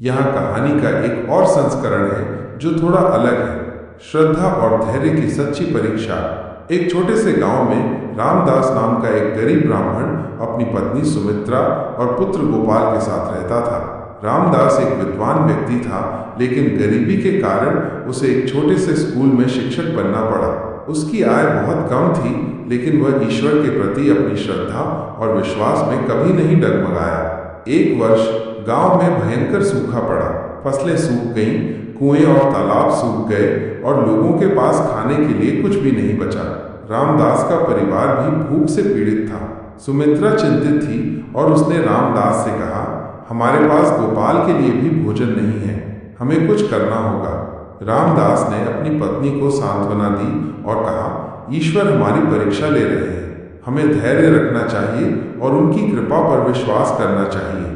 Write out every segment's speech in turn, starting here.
यहाँ कहानी का एक और संस्करण है जो थोड़ा अलग है, श्रद्धा और धैर्य की सच्ची परीक्षा। एक छोटे से गांव में रामदास नाम का एक गरीब ब्राह्मण अपनी पत्नी सुमित्रा और पुत्र गोपाल के साथ रहता था। रामदास एक विद्वान व्यक्ति था, लेकिन गरीबी के कारण उसे एक छोटे से स्कूल में शिक्षक बनना पड़ा। उसकी आय बहुत कम थी, लेकिन वह ईश्वर के प्रति अपनी श्रद्धा और विश्वास में कभी नहीं डगमगाया। एक वर्ष गांव में भयंकर सूखा पड़ा, फसलें सूख गईं, कुएं और तालाब सूख गए और लोगों के पास खाने के लिए कुछ भी नहीं बचा। रामदास का परिवार भी भूख से पीड़ित था। सुमित्रा चिंतित थी और उसने रामदास से कहा, हमारे पास गोपाल के लिए भी भोजन नहीं है, हमें कुछ करना होगा। रामदास ने अपनी पत्नी को सांत्वना दी और कहा, ईश्वर हमारी परीक्षा ले रहे हैं, हमें धैर्य रखना चाहिए और उनकी कृपा पर विश्वास करना चाहिए।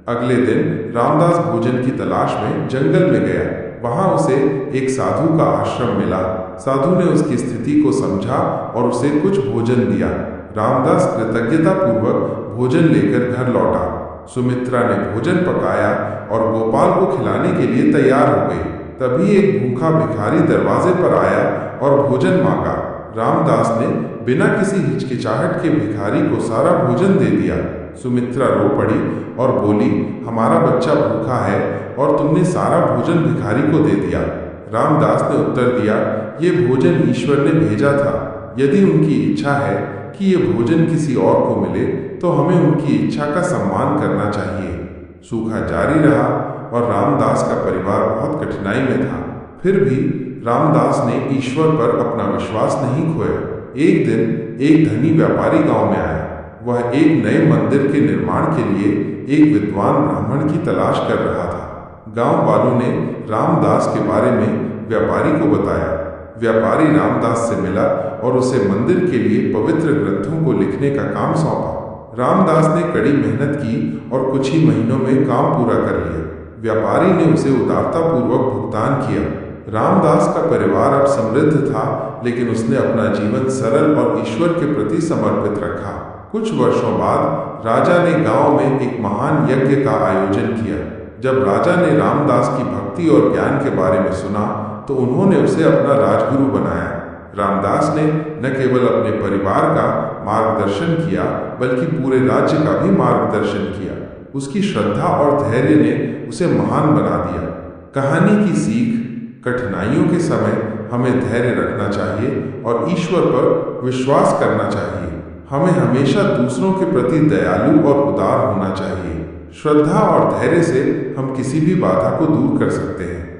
अगले दिन रामदास भोजन की तलाश में जंगल में गया। वहां उसे एक साधु का आश्रम मिला। साधु ने उसकी स्थिति को समझा और उसे कुछ भोजन दिया। रामदास कृतज्ञता पूर्वक भोजन लेकर घर लौटा। सुमित्रा ने भोजन पकाया और गोपाल को खिलाने के लिए तैयार हो गई। तभी एक भूखा भिखारी दरवाजे पर आया और भोजन मांगा। रामदास ने बिना किसी हिचकिचाहट के भिखारी को सारा भोजन दे दिया। सुमित्रा रो पड़ी और बोली, हमारा बच्चा भूखा है और तुमने सारा भोजन भिखारी को दे दिया। रामदास ने उत्तर दिया, ये भोजन ईश्वर ने भेजा था। यदि उनकी इच्छा है कि ये भोजन किसी और को मिले तो हमें उनकी इच्छा का सम्मान करना चाहिए। सूखा जारी रहा और रामदास का परिवार बहुत कठिनाई में था। फिर भी रामदास ने ईश्वर पर अपना विश्वास नहीं खोया। एक दिन एक धनी व्यापारी गांव में आया। वह एक नए मंदिर के निर्माण के लिए एक विद्वान ब्राह्मण की तलाश कर रहा था। गांव वालों ने रामदास के बारे में व्यापारी को बताया। व्यापारी रामदास से मिला और उसे मंदिर के लिए पवित्र ग्रंथों को लिखने का काम सौंपा। रामदास ने कड़ी मेहनत की और कुछ ही महीनों में काम पूरा कर लिया। व्यापारी ने उसे उदारतापूर्वक भुगतान किया। रामदास का परिवार अब समृद्ध था, लेकिन उसने अपना जीवन सरल और ईश्वर के प्रति समर्पित रखा। कुछ वर्षों बाद राजा ने गांव में एक महान यज्ञ का आयोजन किया। जब राजा ने रामदास की भक्ति और ज्ञान के बारे में सुना तो उन्होंने उसे अपना राजगुरु बनाया। रामदास ने न केवल अपने परिवार का मार्गदर्शन किया, बल्कि पूरे राज्य का भी मार्गदर्शन किया। उसकी श्रद्धा और धैर्य ने उसे महान बना दिया। कहानी की सीख, कठिनाइयों के समय हमें धैर्य रखना चाहिए और ईश्वर पर विश्वास करना चाहिए। हमें हमेशा दूसरों के प्रति दयालु और उदार होना चाहिए। श्रद्धा और धैर्य से हम किसी भी बाधा को दूर कर सकते हैं।